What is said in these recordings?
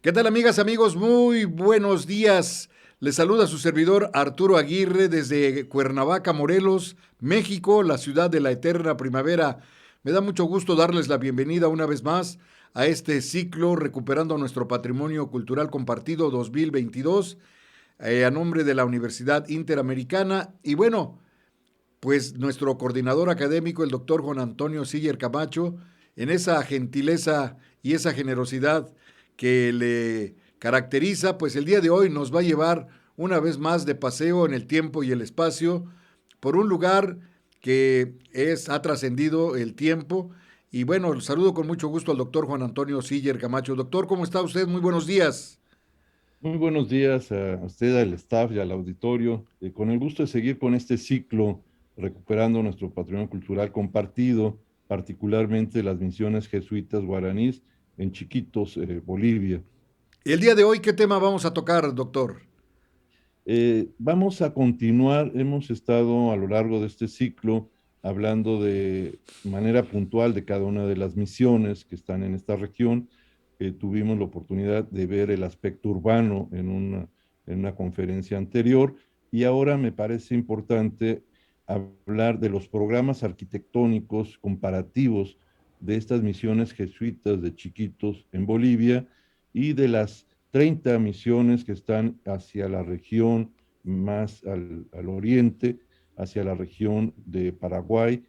¿Qué tal, amigas, amigos? Muy buenos días. Les saluda su servidor Arturo Aguirre desde Cuernavaca, Morelos, México, la ciudad de la eterna primavera. Me da mucho gusto darles la bienvenida una vez más a este ciclo Recuperando nuestro Patrimonio Cultural Compartido 2022, a nombre de la Universidad Interamericana. Y bueno, pues nuestro coordinador académico, el doctor Juan Antonio Siller Camacho, en esa gentileza y esa generosidad que le caracteriza, pues el día de hoy nos va a llevar una vez más de paseo en el tiempo y el espacio por un lugar que ha trascendido el tiempo. Y bueno, saludo con mucho gusto al doctor Juan Antonio Siller Camacho. Doctor, ¿cómo está usted? Muy buenos días. Muy buenos días a usted, al staff y al auditorio. Con el gusto de seguir con este ciclo, recuperando nuestro patrimonio cultural compartido, particularmente las misiones jesuitas guaraníes en Chiquitos, Bolivia. Y el día de hoy, ¿qué tema vamos a tocar, doctor? Vamos a continuar, hemos estado a lo largo de este ciclo hablando de manera puntual de cada una de las misiones que están en esta región. Tuvimos la oportunidad de ver el aspecto urbano en una conferencia anterior y ahora me parece importante hablar de los programas arquitectónicos comparativos de estas misiones jesuitas de Chiquitos en Bolivia y de las 30 misiones que están hacia la región más al oriente, hacia la región de Paraguay,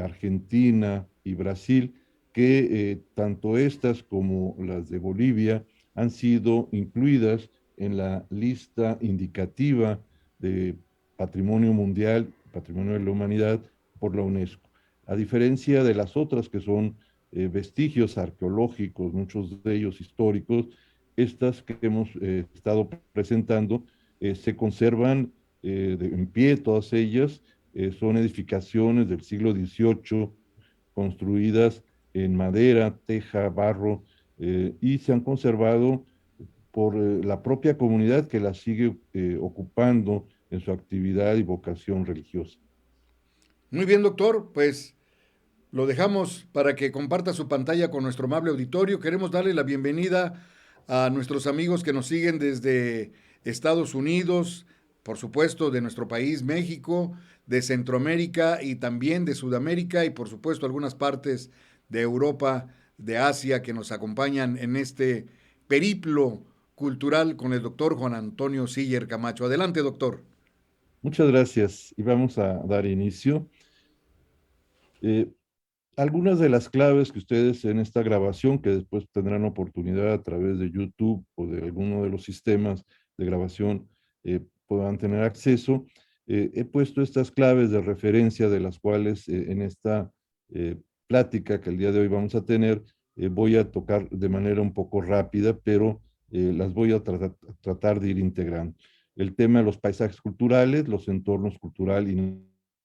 Argentina y Brasil, que tanto estas como las de Bolivia han sido incluidas en la lista indicativa de Patrimonio Mundial, Patrimonio de la Humanidad por la UNESCO. A diferencia de las otras que son vestigios arqueológicos, muchos de ellos históricos, estas que hemos estado presentando se conservan en pie, todas ellas son edificaciones del siglo XVIII construidas en madera, teja, barro, y se han conservado por la propia comunidad que las sigue ocupando en su actividad y vocación religiosa. Muy bien, doctor, pues lo dejamos para que comparta su pantalla con nuestro amable auditorio. Queremos darle la bienvenida a nuestros amigos que nos siguen desde Estados Unidos, por supuesto, de nuestro país, México, de Centroamérica y también de Sudamérica y por supuesto algunas partes de Europa, de Asia que nos acompañan en este periplo cultural con el doctor Juan Antonio Siller Camacho. Adelante, doctor. Muchas gracias y vamos a dar inicio. Eh, Algunas de las claves que ustedes en esta grabación, que después tendrán oportunidad a través de YouTube o de alguno de los sistemas de grabación, puedan tener acceso, he puesto estas claves de referencia de las cuales en esta eh, plática que el día de hoy vamos a tener, voy a tocar de manera un poco rápida, pero las voy a tratar de ir integrando. El tema de los paisajes culturales, los entornos cultural y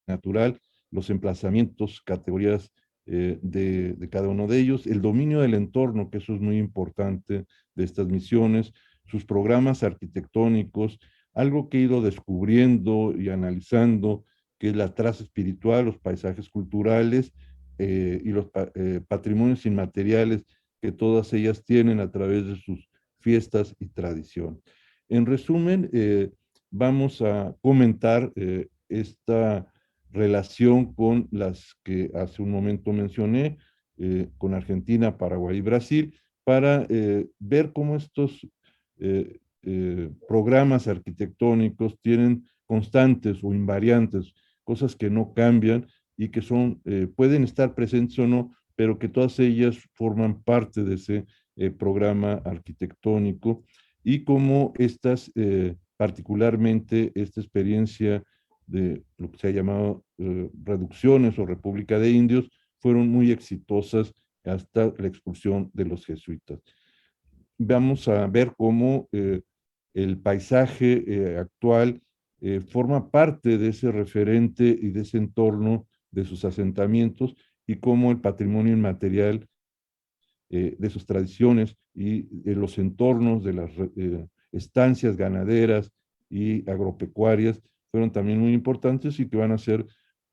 natural, los emplazamientos, categorías de cada uno de ellos, el dominio del entorno, que eso es muy importante de estas misiones, sus programas arquitectónicos, algo que he ido descubriendo y analizando, que es la traza espiritual, los paisajes culturales y los patrimonios inmateriales que todas ellas tienen a través de sus fiestas y tradiciones. En resumen, vamos a comentar esta relación con las que hace un momento mencioné, con Argentina, Paraguay y Brasil, para ver cómo estos programas arquitectónicos tienen constantes o invariantes, cosas que no cambian y que son, pueden estar presentes o no, pero que todas ellas forman parte de ese programa arquitectónico y cómo estas, particularmente esta experiencia de lo que se ha llamado reducciones o República de Indios, fueron muy exitosas hasta la expulsión de los jesuitas. Vamos a ver cómo el paisaje actual forma parte de ese referente y de ese entorno de sus asentamientos y cómo el patrimonio inmaterial de sus tradiciones y de los entornos de las estancias ganaderas y agropecuarias fueron también muy importantes y que van a ser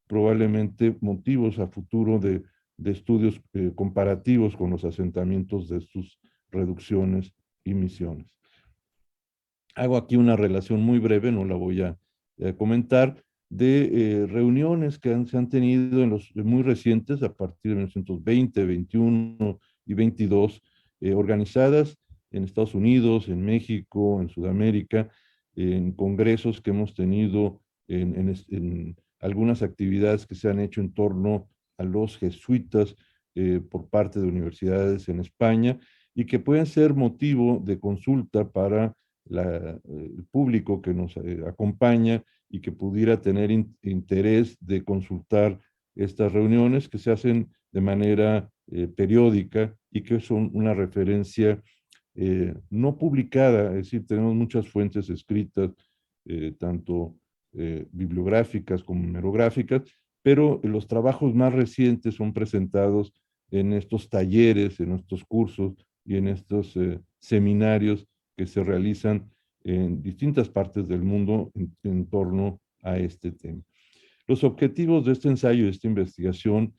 probablemente motivos a futuro de estudios comparativos con los asentamientos de sus reducciones y misiones. Hago aquí una relación muy breve, no la voy a comentar, de reuniones que se han tenido en los muy recientes, a partir de 1920, 21 y 22, organizadas en Estados Unidos, en México, en Sudamérica, en congresos que hemos tenido, en algunas actividades que se han hecho en torno a los jesuitas por parte de universidades en España y que pueden ser motivo de consulta para el público que nos acompaña y que pudiera tener interés de consultar estas reuniones que se hacen de manera periódica y que son una referencia no publicada, es decir, tenemos muchas fuentes escritas, tanto bibliográficas como numerográficas, pero los trabajos más recientes son presentados en estos talleres, en estos cursos y en estos seminarios que se realizan en distintas partes del mundo en torno a este tema. Los objetivos de este ensayo, de esta investigación,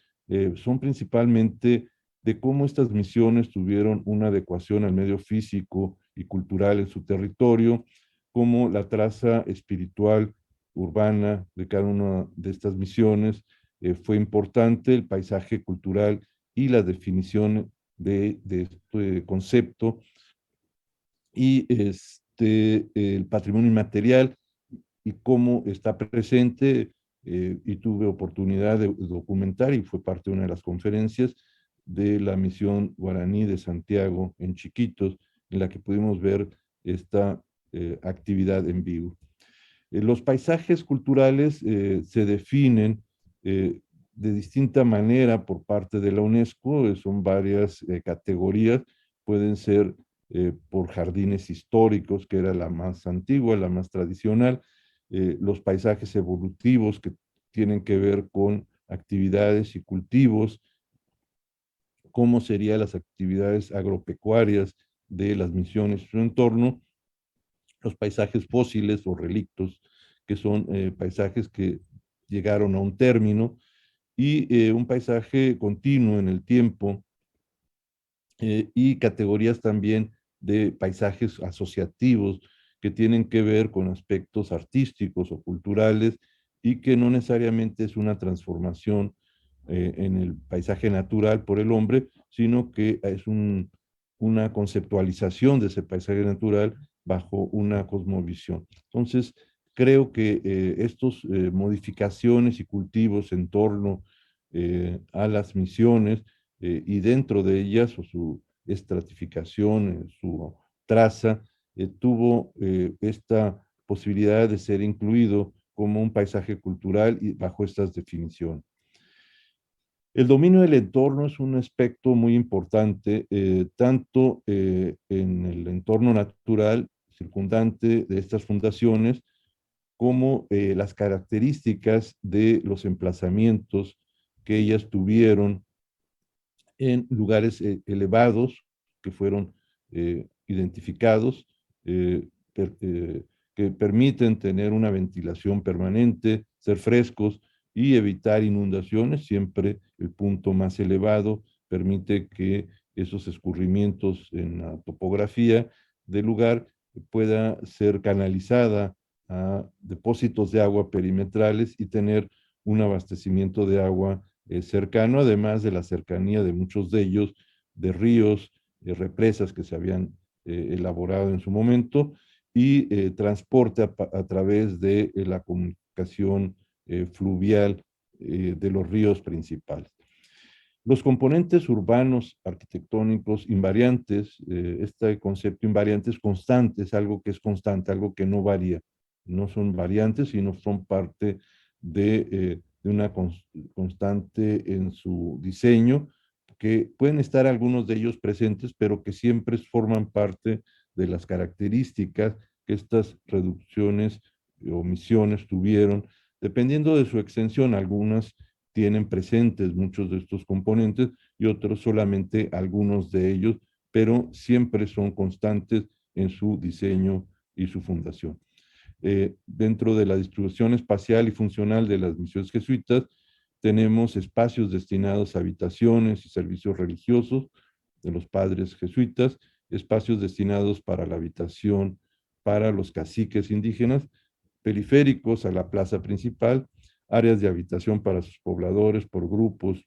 son principalmente de cómo estas misiones tuvieron una adecuación al medio físico y cultural en su territorio, cómo la traza espiritual urbana de cada una de estas misiones fue importante, el paisaje cultural y la definición de este concepto y el patrimonio inmaterial y cómo está presente, y tuve oportunidad de documentar y fue parte de una de las conferencias de la misión guaraní de Santiago en Chiquitos, en la que pudimos ver esta actividad en vivo. Los paisajes culturales se definen de distinta manera por parte de la UNESCO, son varias categorías, pueden ser por jardines históricos, que era la más antigua, la más tradicional, los paisajes evolutivos que tienen que ver con actividades y cultivos, cómo serían las actividades agropecuarias de las misiones en su entorno, los paisajes fósiles o relictos, que son paisajes que llegaron a un término, y un paisaje continuo en el tiempo, y categorías también de paisajes asociativos que tienen que ver con aspectos artísticos o culturales y que no necesariamente es una transformación en el paisaje natural por el hombre, sino que es una conceptualización de ese paisaje natural bajo una cosmovisión. Entonces, creo que estas modificaciones y cultivos en torno a las misiones y dentro de ellas o su estratificación, su traza, tuvo esta posibilidad de ser incluido como un paisaje cultural y bajo estas definiciones. El dominio del entorno es un aspecto muy importante, tanto en el entorno natural circundante de estas fundaciones, como las características de los emplazamientos que ellas tuvieron en lugares elevados que fueron identificados, que permiten tener una ventilación permanente, ser frescos y evitar inundaciones. Siempre el punto más elevado permite que esos escurrimientos en la topografía del lugar pueda ser canalizada a depósitos de agua perimetrales y tener un abastecimiento de agua cercano, además de la cercanía de muchos de ellos, de ríos, represas que se habían elaborado en su momento, y transporte a través de la comunicación fluvial de los ríos principales. Los componentes urbanos arquitectónicos invariantes, este concepto invariante es constante, es algo que es constante, algo que no varía. No son variantes, sino son parte de una constante en su diseño, que pueden estar algunos de ellos presentes, pero que siempre forman parte de las características que estas reducciones o misiones tuvieron, dependiendo de su extensión. Algunas tienen presentes muchos de estos componentes y otros solamente algunos de ellos, pero siempre son constantes en su diseño y su fundación. Dentro de la distribución espacial y funcional de las misiones jesuitas, tenemos espacios destinados a habitaciones y servicios religiosos de los padres jesuitas, espacios destinados para la habitación para los caciques indígenas, periféricos a la plaza principal, áreas de habitación para sus pobladores por grupos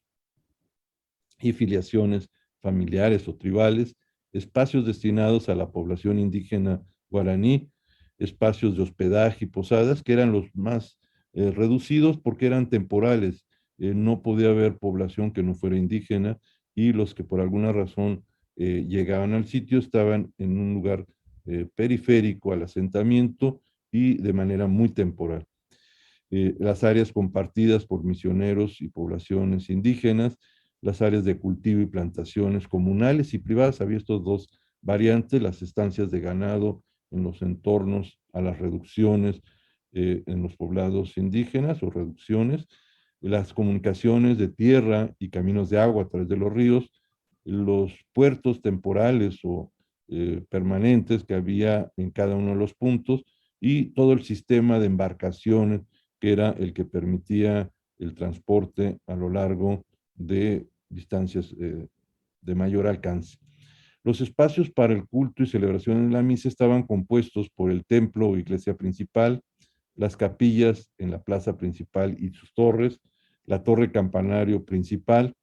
y filiaciones familiares o tribales, espacios destinados a la población indígena guaraní, espacios de hospedaje y posadas, que eran los más reducidos porque eran temporales. No podía haber población que no fuera indígena y los que por alguna razón llegaban al sitio estaban en un lugar periférico al asentamiento y de manera muy temporal. Las áreas compartidas por misioneros y poblaciones indígenas, las áreas de cultivo y plantaciones comunales y privadas. Había estos dos variantes, las estancias de ganado en los entornos a las reducciones en los poblados indígenas o reducciones, las comunicaciones de tierra y caminos de agua a través de los ríos, los puertos temporales o permanentes que había en cada uno de los puntos y todo el sistema de embarcaciones que era el que permitía el transporte a lo largo de distancias de mayor alcance. Los espacios para el culto y celebración en la misa estaban compuestos por el templo o iglesia principal, las capillas en la plaza principal y sus torres, la torre campanario principal,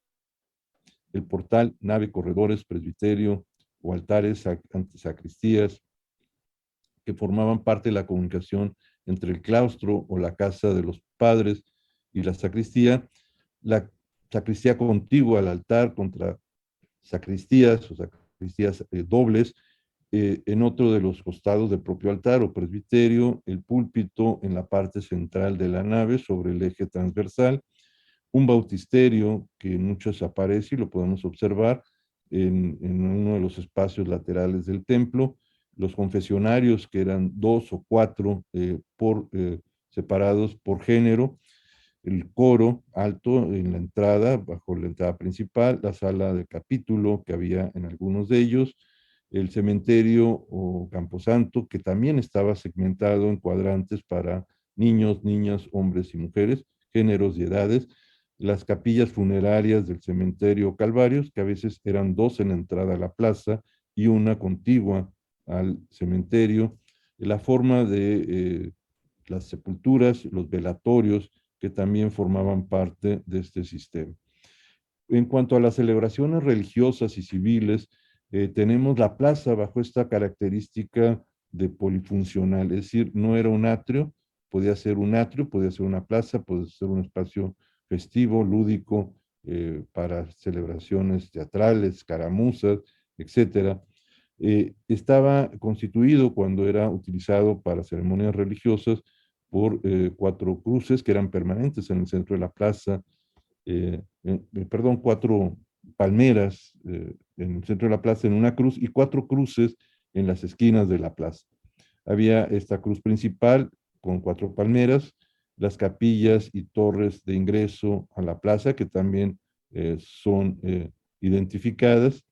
el portal, nave, corredores, presbiterio o altares, sacristías, que formaban parte de la comunicación entre el claustro o la casa de los padres y la sacristía contigua al altar contra sacristías o sacristías dobles, en otro de los costados del propio altar o presbiterio, el púlpito en la parte central de la nave sobre el eje transversal, un bautisterio que en muchos aparece y lo podemos observar en uno de los espacios laterales del templo, los confesionarios que eran 2 o 4 separados por género, el coro alto en la entrada, bajo la entrada principal, la sala de capítulo que había en algunos de ellos, el cementerio o camposanto que también estaba segmentado en cuadrantes para niños, niñas, hombres y mujeres, géneros y edades, las capillas funerarias del cementerio Calvarios, que a veces eran 2 en la entrada a la plaza y una contigua al cementerio, la forma de las sepulturas, los velatorios, que también formaban parte de este sistema. En cuanto a las celebraciones religiosas y civiles, tenemos la plaza bajo esta característica de polifuncional, es decir, no era un atrio, podía ser un atrio, podía ser una plaza, podía ser un espacio festivo, lúdico, para celebraciones teatrales, caramuzas, etcétera. Estaba constituido cuando era utilizado para ceremonias religiosas por 4 cruces que eran permanentes en el centro de la plaza, perdón, 4 palmeras en el centro de la plaza en una cruz y 4 cruces en las esquinas de la plaza. Había esta cruz principal con 4 palmeras, las capillas y torres de ingreso a la plaza que también son identificadas,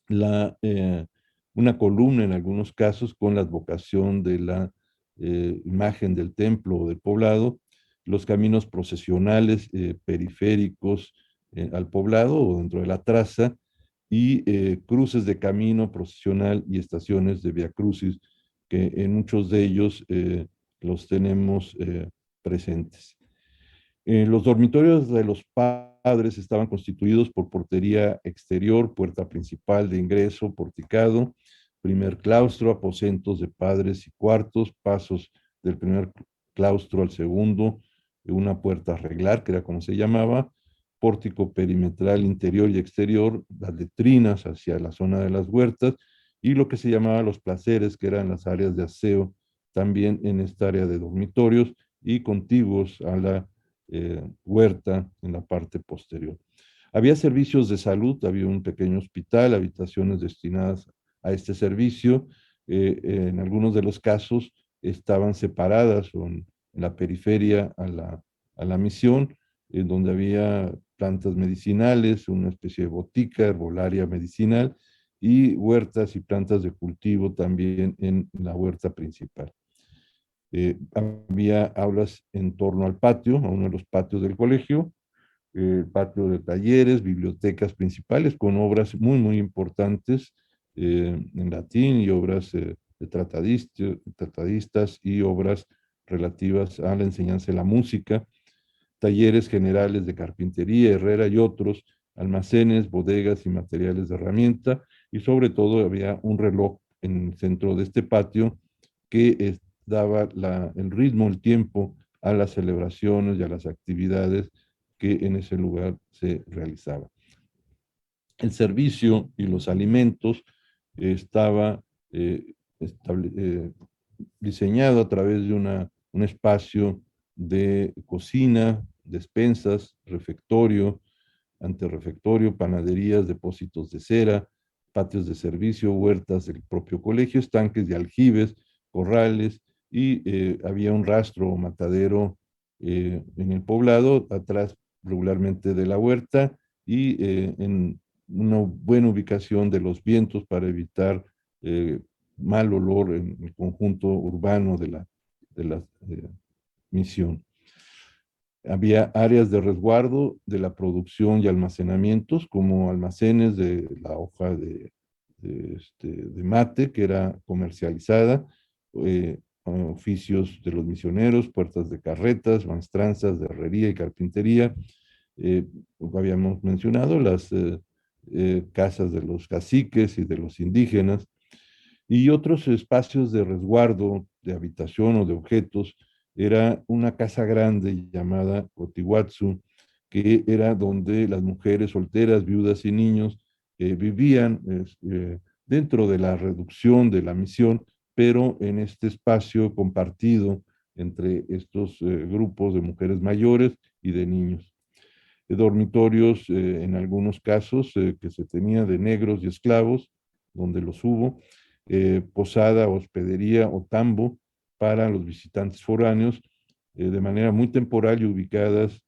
una columna en algunos casos con la advocación de la imagen del templo o del poblado, los caminos procesionales periféricos al poblado o dentro de la traza y cruces de camino procesional y estaciones de Via Crucis, que en muchos de ellos los tenemos presentes. Los dormitorios de los padres estaban constituidos por portería exterior, puerta principal de ingreso, porticado, primer claustro, aposentos de padres y cuartos, pasos del primer claustro al segundo, una puerta a arreglar, que era como se llamaba, pórtico perimetral interior y exterior, las letrinas hacia la zona de las huertas y lo que se llamaba los placeres, que eran las áreas de aseo, también en esta área de dormitorios y contiguos a la huerta en la parte posterior. Había servicios de salud, había un pequeño hospital, habitaciones destinadas a este servicio. En algunos de los casos estaban separadas en la periferia a la misión, en donde había plantas medicinales, una especie de botica herbolaria medicinal y huertas y plantas de cultivo también en la huerta principal. Había aulas en torno al patio, a uno de los patios del colegio, patio de talleres, bibliotecas principales con obras muy, muy importantes en latín y obras de tratadistas y obras relativas a la enseñanza de la música, talleres generales de carpintería, herrera y otros, almacenes, bodegas y materiales de herramienta, y sobre todo había un reloj en el centro de este patio que daba el ritmo, el tiempo a las celebraciones y a las actividades que en ese lugar se realizaban. El servicio y los alimentos estaba estable, diseñado a través de un espacio de cocina, despensas, refectorio, anterrefectorio, panaderías, depósitos de cera, patios de servicio, huertas del propio colegio, estanques de aljibes, corrales, y había un rastro o matadero en el poblado, atrás regularmente de la huerta, y en una buena ubicación de los vientos para evitar mal olor en el conjunto urbano de la misión. Había áreas de resguardo de la producción y almacenamientos, como almacenes de la hoja de mate, que era comercializada, oficios de los misioneros, puertas de carretas, maestranzas de herrería y carpintería. Habíamos mencionado las casas de los caciques y de los indígenas, y otros espacios de resguardo, de habitación o de objetos. Era una casa grande llamada Otiwatsu, que era donde las mujeres solteras, viudas y niños vivían dentro de la reducción de la misión, pero en este espacio compartido entre estos grupos de mujeres mayores y de niños. Dormitorios, en algunos casos, que se tenía de negros y esclavos, donde los hubo, posada, hospedería o tambo para los visitantes foráneos, de manera muy temporal y ubicadas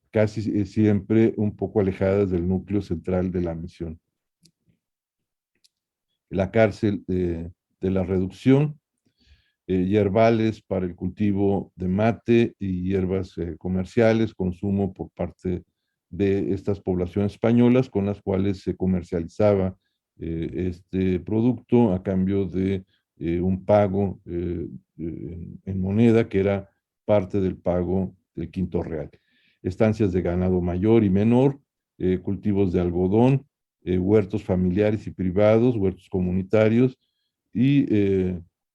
casi siempre un poco alejadas del núcleo central de la misión. La cárcel de la reducción, hierbales para el cultivo de mate y hierbas comerciales, consumo por parte de estas poblaciones españolas con las cuales se comercializaba este producto a cambio de un pago en moneda que era parte del pago del quinto real. Estancias de ganado mayor y menor, cultivos de algodón, huertos familiares y privados, huertos comunitarios y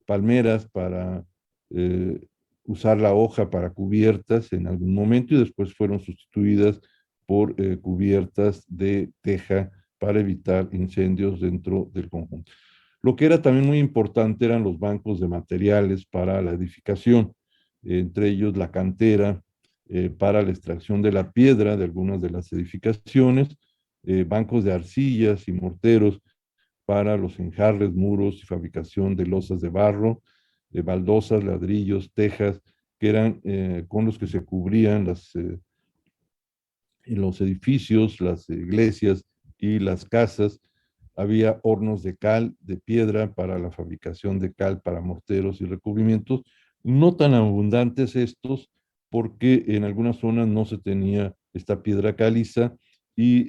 palmeras para eh, usar la hoja para cubiertas en algún momento, y después fueron sustituidas por cubiertas de teja para evitar incendios dentro del conjunto. Lo que era también muy importante eran los bancos de materiales para la edificación, entre ellos la cantera para la extracción de la piedra de algunas de las edificaciones, bancos de arcillas y morteros para los enjarres, muros y fabricación de losas de barro, de baldosas, ladrillos, tejas, que eran con los que se cubrían los edificios, las iglesias y las casas. Había hornos de cal, de piedra para la fabricación de cal para morteros y recubrimientos, no tan abundantes estos porque en algunas zonas no se tenía esta piedra caliza y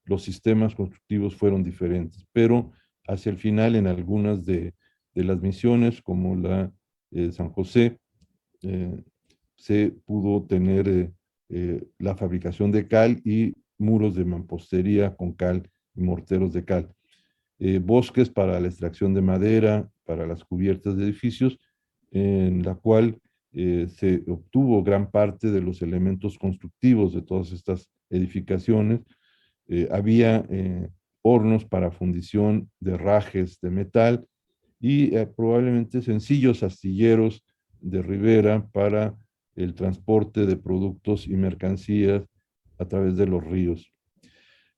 los sistemas constructivos fueron diferentes, pero hacia el final en algunas de las misiones como la San José eh, se pudo tener la fabricación de cal y muros de mampostería con cal y morteros de cal. Bosques para la extracción de madera, para las cubiertas de edificios, en la cual se obtuvo gran parte de los elementos constructivos de todas estas edificaciones. Había hornos para fundición de herrajes de metal y probablemente sencillos astilleros de ribera para el transporte de productos y mercancías a través de los ríos.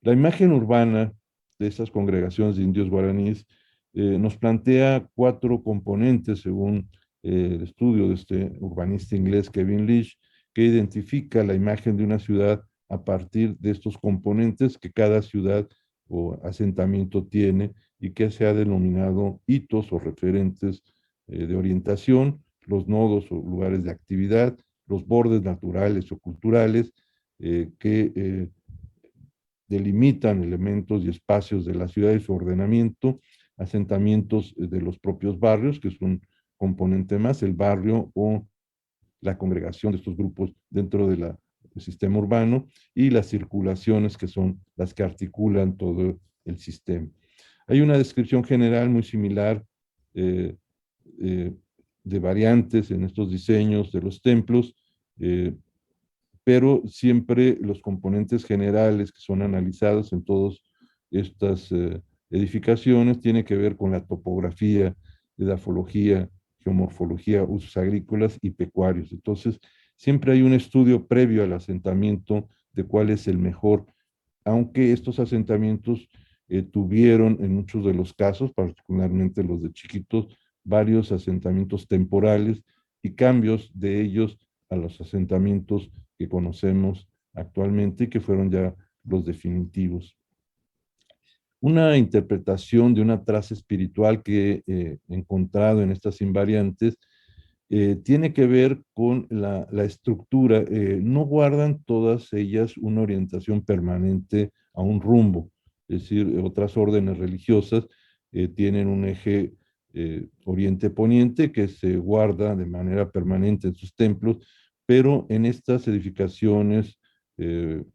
La imagen urbana de estas congregaciones de indios guaraníes nos plantea cuatro componentes según el estudio de este urbanista inglés Kevin Leach, que identifica la imagen de una ciudad a partir de estos componentes que cada ciudad o asentamiento tiene y que se ha denominado hitos o referentes de orientación, los nodos o lugares de actividad, los bordes naturales o culturales que delimitan elementos y espacios de la ciudad y su ordenamiento, asentamientos de los propios barrios, que es un componente más, el barrio o la congregación de estos grupos dentro del sistema urbano, y las circulaciones, que son las que articulan todo el sistema. Hay una descripción general muy similar eh, eh, de variantes en estos diseños de los templos, eh, pero siempre los componentes generales que son analizados en todas estas edificaciones tienen que ver con la topografía, edafología, geomorfología, usos agrícolas y pecuarios. Entonces, siempre hay un estudio previo al asentamiento de cuál es el mejor, aunque estos asentamientos tuvieron en muchos de los casos, particularmente los de Chiquitos, varios asentamientos temporales y cambios de ellos a los asentamientos que conocemos actualmente y que fueron ya los definitivos. Una interpretación de una traza espiritual que he encontrado en estas invariantes tiene que ver con la estructura. No guardan todas ellas una orientación permanente a un rumbo, es decir, otras órdenes religiosas tienen un eje oriente-poniente que se guarda de manera permanente en sus templos, pero en estas edificaciones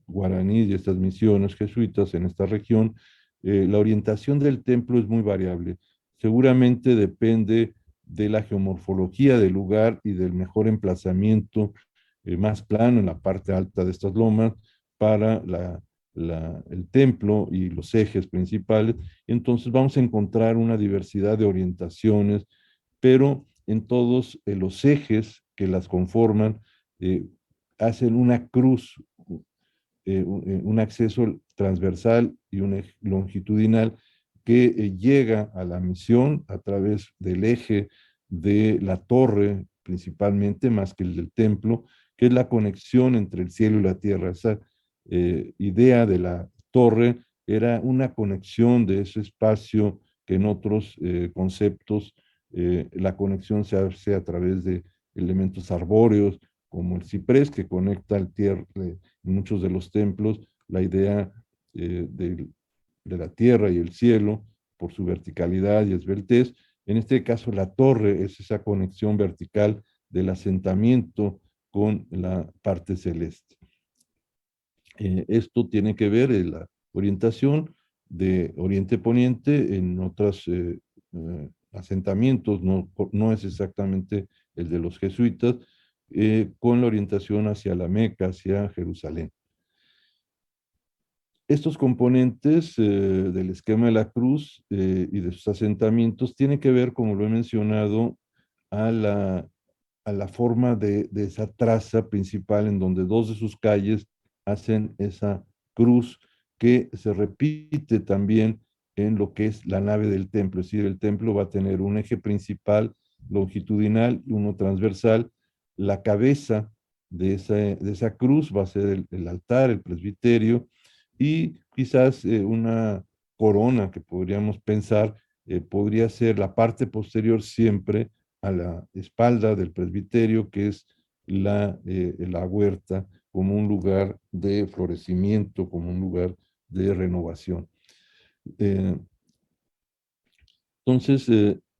guaraníes y estas misiones jesuitas en esta región, la orientación del templo es muy variable. Seguramente depende de la geomorfología del lugar y del mejor emplazamiento más plano en la parte alta de estas lomas para el templo y los ejes principales. Entonces vamos a encontrar una diversidad de orientaciones, pero en todos los ejes que las conforman hacen una cruz, un acceso transversal y un eje longitudinal que llega a la misión a través del eje de la torre, principalmente, más que el del templo, que es la conexión entre el cielo y la tierra. Esa idea de la torre era una conexión de ese espacio que en otros conceptos la conexión se hace a través de elementos arbóreos, como el ciprés que conecta al tierra, en muchos de los templos, la idea de la tierra y el cielo por su verticalidad y esbeltez. En este caso, la torre es esa conexión vertical del asentamiento con la parte celeste. Esto tiene que ver en la orientación de oriente-poniente en otros asentamientos, no es exactamente el de los jesuitas, con la orientación hacia la Meca, hacia Jerusalén. Estos componentes del esquema de la cruz y de sus asentamientos tienen que ver, como lo he mencionado, a la forma de esa traza principal en donde dos de sus calles hacen esa cruz que se repite también en lo que es la nave del templo. Es decir, el templo va a tener un eje principal longitudinal y uno transversal. La cabeza de esa cruz va a ser el altar, el presbiterio, y quizás una corona que podríamos pensar podría ser la parte posterior siempre a la espalda del presbiterio, que es la huerta, como un lugar de florecimiento, como un lugar de renovación. Eh, entonces,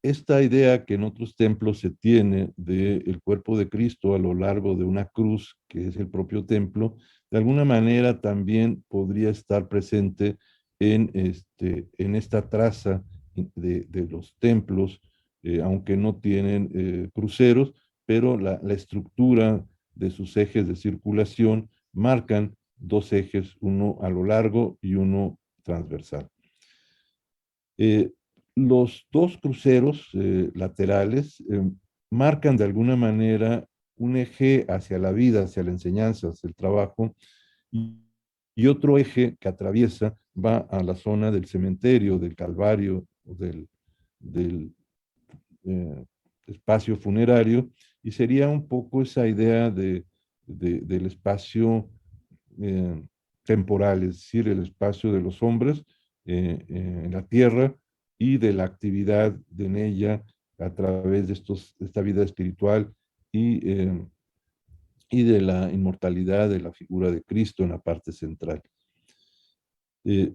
esta idea que en otros templos se tiene del cuerpo de Cristo a lo largo de una cruz, que es el propio templo, de alguna manera también podría estar presente en esta traza de los templos, aunque no tienen cruceros, pero la estructura de sus ejes de circulación marcan dos ejes, uno a lo largo y uno transversal. Eh, los dos cruceros laterales marcan de alguna manera un eje hacia la vida, hacia la enseñanza, hacia el trabajo, y, y otro eje que atraviesa va a la zona del cementerio, del Calvario, del espacio funerario, y sería un poco esa idea del espacio temporal, es decir, el espacio de los hombres en la tierra y de la actividad en ella a través de esta vida espiritual y de la inmortalidad de la figura de Cristo en la parte central. Eh,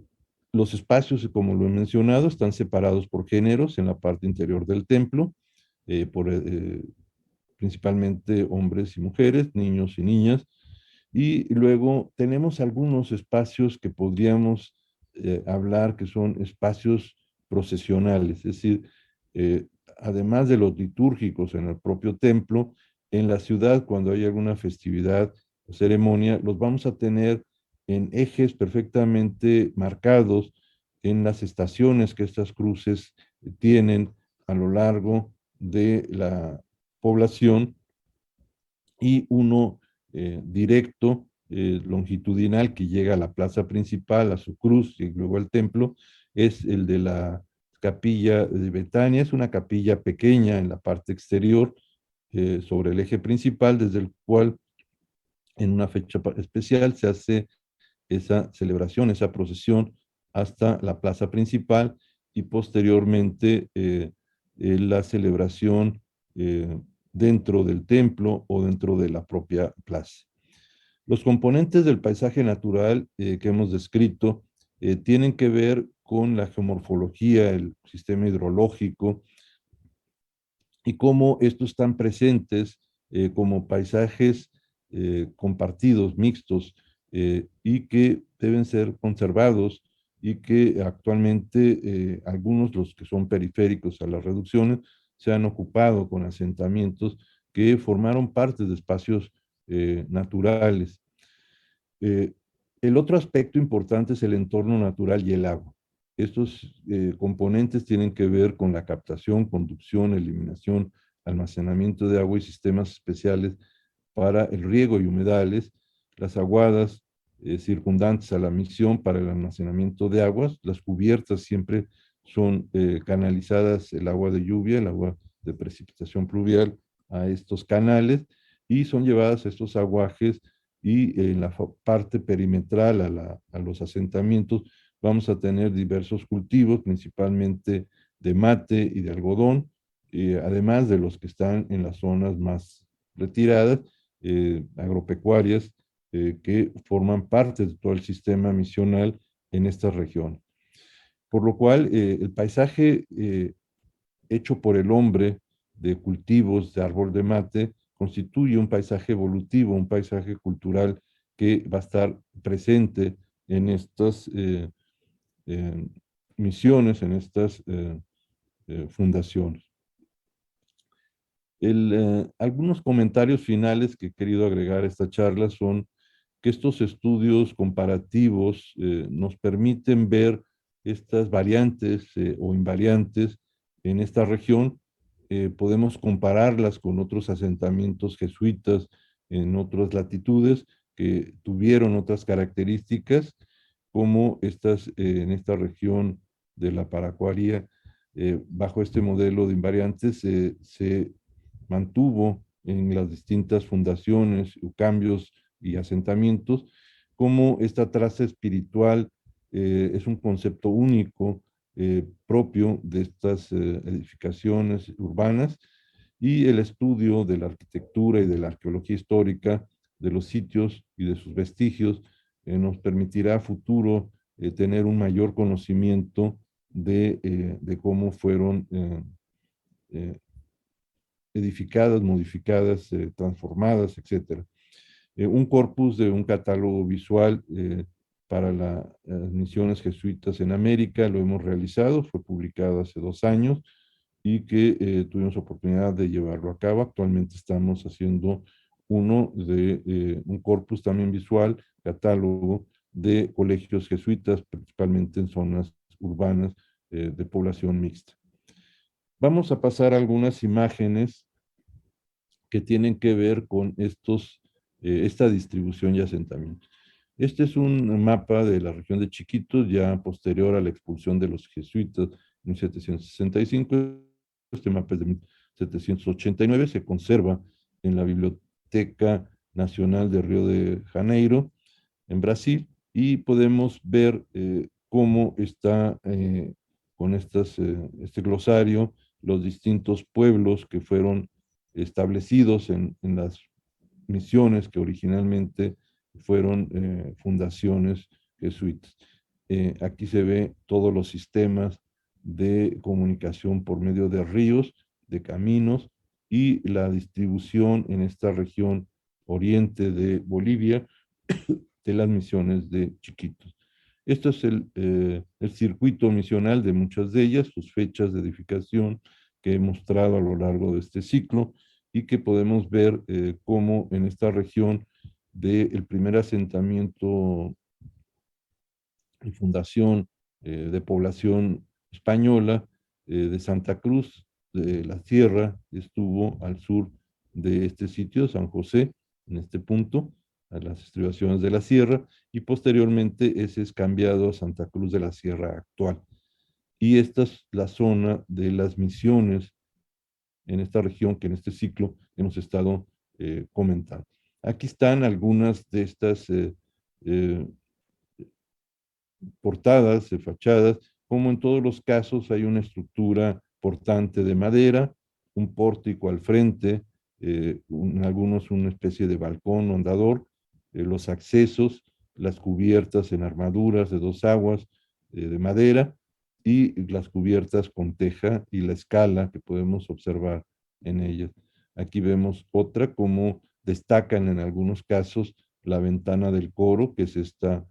los espacios, como lo he mencionado, están separados por géneros en la parte interior del templo, por principalmente hombres y mujeres, niños y niñas. Y luego tenemos algunos espacios que podríamos hablar que son espacios procesionales, es decir, eh, además de los litúrgicos en el propio templo, en la ciudad, cuando hay alguna festividad o ceremonia, los vamos a tener en ejes perfectamente marcados en las estaciones que estas cruces tienen a lo largo de la población, y uno directo, longitudinal, que llega a la plaza principal, a su cruz y luego al templo, es el de la capilla de Betania. Es una capilla pequeña en la parte exterior, sobre el eje principal, desde el cual en una fecha especial se hace esa celebración, esa procesión hasta la plaza principal, y posteriormente la celebración eh, dentro del templo o dentro de la propia plaza. Los componentes del paisaje natural que hemos descrito tienen que ver con la geomorfología, el sistema hidrológico, y cómo estos están presentes como paisajes compartidos, mixtos, y que deben ser conservados, y que actualmente algunos, los que son periféricos a las reducciones, se han ocupado con asentamientos que formaron parte de espacios naturales. Eh, el otro aspecto importante es el entorno natural y el agua. Estos componentes tienen que ver con la captación, conducción, eliminación, almacenamiento de agua y sistemas especiales para el riego y humedales, las aguadas circundantes a la misión para el almacenamiento de aguas, las cubiertas siempre son canalizadas, el agua de lluvia, el agua de precipitación pluvial, a estos canales, y son llevadas a estos aguajes, y en la parte perimetral a los asentamientos vamos a tener diversos cultivos, principalmente de mate y de algodón, además de los que están en las zonas más retiradas, agropecuarias, que forman parte de todo el sistema misional en esta región. Por lo cual, el paisaje hecho por el hombre de cultivos de árbol de mate constituye un paisaje evolutivo, un paisaje cultural que va a estar presente en estas eh, misiones, en estas fundaciones. Algunos comentarios finales que he querido agregar a esta charla son que estos estudios comparativos nos permiten ver estas variantes o invariantes en esta región. Podemos compararlas con otros asentamientos jesuitas en otras latitudes que tuvieron otras características, como estas en esta región de la Paracuaria. Bajo este modelo de invariantes se mantuvo en las distintas fundaciones, cambios y asentamientos, como esta traza espiritual es un concepto único propio de estas edificaciones urbanas, y el estudio de la arquitectura y de la arqueología histórica de los sitios y de sus vestigios nos permitirá a futuro tener un mayor conocimiento de cómo fueron eh, edificadas, modificadas, transformadas, etcétera. Un corpus de un catálogo visual para las misiones jesuitas en América lo hemos realizado, fue publicado hace 2 años, y que tuvimos oportunidad de llevarlo a cabo. Actualmente estamos haciendo uno de un corpus también visual, catálogo de colegios jesuitas, principalmente en zonas urbanas de población mixta. Vamos a pasar a algunas imágenes que tienen que ver con esta distribución y asentamientos. Este es un mapa de la región de Chiquitos, ya posterior a la expulsión de los jesuitas en 1765. Este mapa es de 1789, se conserva en la Biblioteca Nacional de Río de Janeiro, en Brasil, y podemos ver cómo está con este glosario los distintos pueblos que fueron establecidos en las misiones que originalmente fueron fundaciones jesuitas. Aquí se ve todos los sistemas de comunicación por medio de ríos, de caminos y la distribución en esta región oriente de Bolivia de las misiones de Chiquitos. Esto es el circuito misional de muchas de ellas, sus fechas de edificación que he mostrado a lo largo de este ciclo y que podemos ver cómo en esta región del primer asentamiento y fundación de población española de Santa Cruz de la Sierra, estuvo al sur de este sitio, San José, en este punto, a las estribaciones de la sierra, y posteriormente ese es cambiado a Santa Cruz de la Sierra actual. Y esta es la zona de las misiones en esta región que en este ciclo hemos estado comentando. Aquí están algunas de estas eh, portadas, de fachadas, como en todos los casos hay una estructura portante de madera, un pórtico al frente, en algunos una especie de balcón o andador, los accesos, las cubiertas en armaduras de dos aguas de madera y las cubiertas con teja y la escala que podemos observar en ellas. Aquí vemos otra como destacan en algunos casos la ventana del coro, que es esta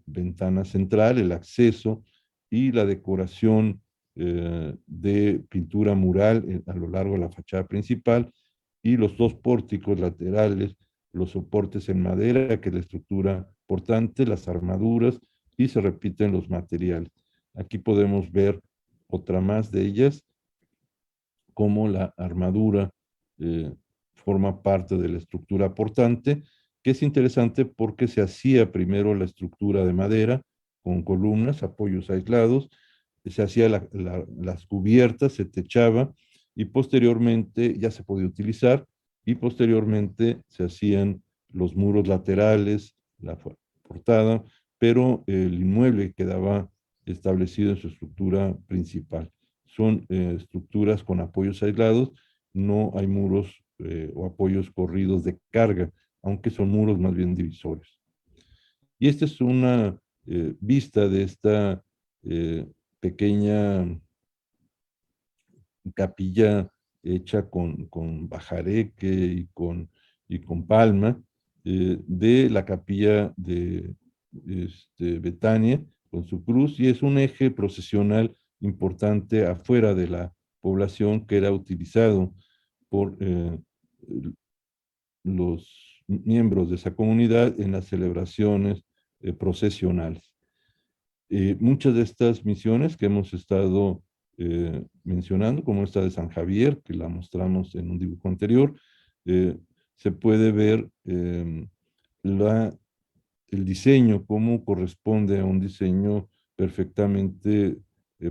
ventana central, el acceso y la decoración de pintura mural a lo largo de la fachada principal y los dos pórticos laterales, los soportes en madera, que es la estructura portante, las armaduras y se repiten los materiales. Aquí podemos ver otra más de ellas, como la armadura eh, forma parte de la estructura portante, que es interesante porque se hacía primero la estructura de madera con columnas, apoyos aislados, se hacía las cubiertas, se techaba y posteriormente ya se podía utilizar y posteriormente se hacían los muros laterales, la portada, pero el inmueble quedaba establecido en su estructura principal. Son estructuras con apoyos aislados, no hay muros o apoyos corridos de carga, aunque son muros más bien divisores. Y esta es una vista de esta pequeña capilla hecha con bajareque y con palma, de la capilla de Betania con su cruz, y es un eje procesional importante afuera de la población que era utilizado por los miembros de esa comunidad en las celebraciones procesionales. Muchas de estas misiones que hemos estado mencionando, como esta de San Javier, que la mostramos en un dibujo anterior, se puede ver el diseño, cómo corresponde a un diseño perfectamente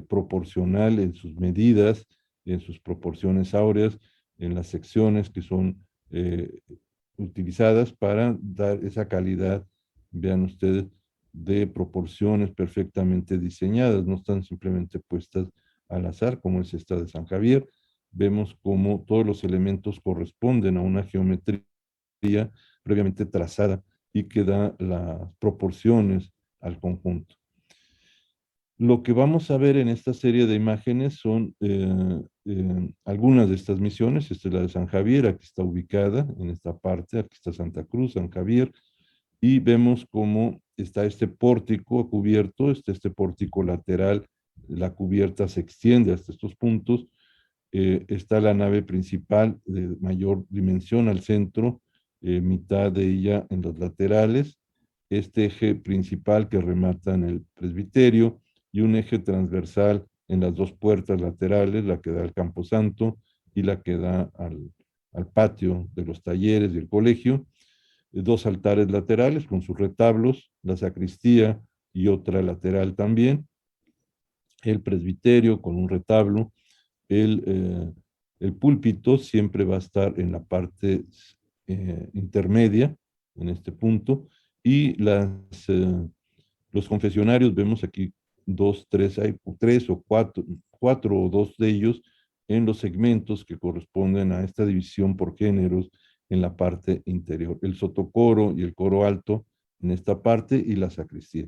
proporcional en sus medidas, en sus proporciones áureas, en las secciones que son utilizadas para dar esa calidad, vean ustedes, de proporciones perfectamente diseñadas, no están simplemente puestas al azar, como es esta de San Javier. Vemos cómo todos los elementos corresponden a una geometría previamente trazada y que da las proporciones al conjunto. Lo que vamos a ver en esta serie de imágenes son algunas de estas misiones. Esta es la de San Javier, aquí está ubicada en esta parte, aquí está Santa Cruz, San Javier, y vemos cómo está este pórtico cubierto, este pórtico lateral, la cubierta se extiende hasta estos puntos, está la nave principal de mayor dimensión al centro, mitad de ella en los laterales, este eje principal que remata en el presbiterio y un eje transversal en las dos puertas laterales, la que da al Camposanto y la que da al patio de los talleres y el colegio, dos altares laterales con sus retablos, la sacristía y otra lateral también, el presbiterio con un retablo, el púlpito siempre va a estar en la parte intermedia, en este punto, y los confesionarios, vemos aquí dos, tres, hay tres o cuatro o dos de ellos en los segmentos que corresponden a esta división por géneros en la parte interior. El sotocoro y el coro alto en esta parte y la sacristía.